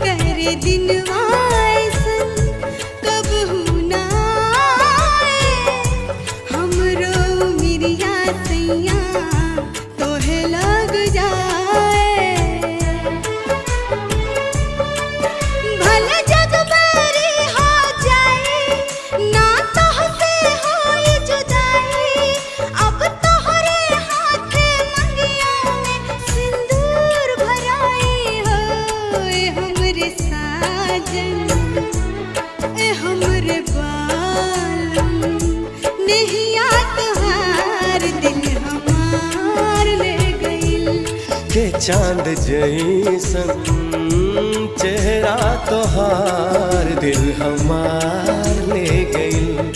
करे दिनवा ऐसन कबहू ना आए। हमरो मिरिया सैया तोहे लग जाए। भले जग बैरी हो जाए ना तोहसे होई जुदाई। अब तोहरे हाथ मंगिया में सिंदूर भराई हो। ए हमरे साजन ए हमरे बालम नहिया तोहार दिल हमार ले गइल। के चांद जैसन चेहरा तोहार दिल हमार ले गइल।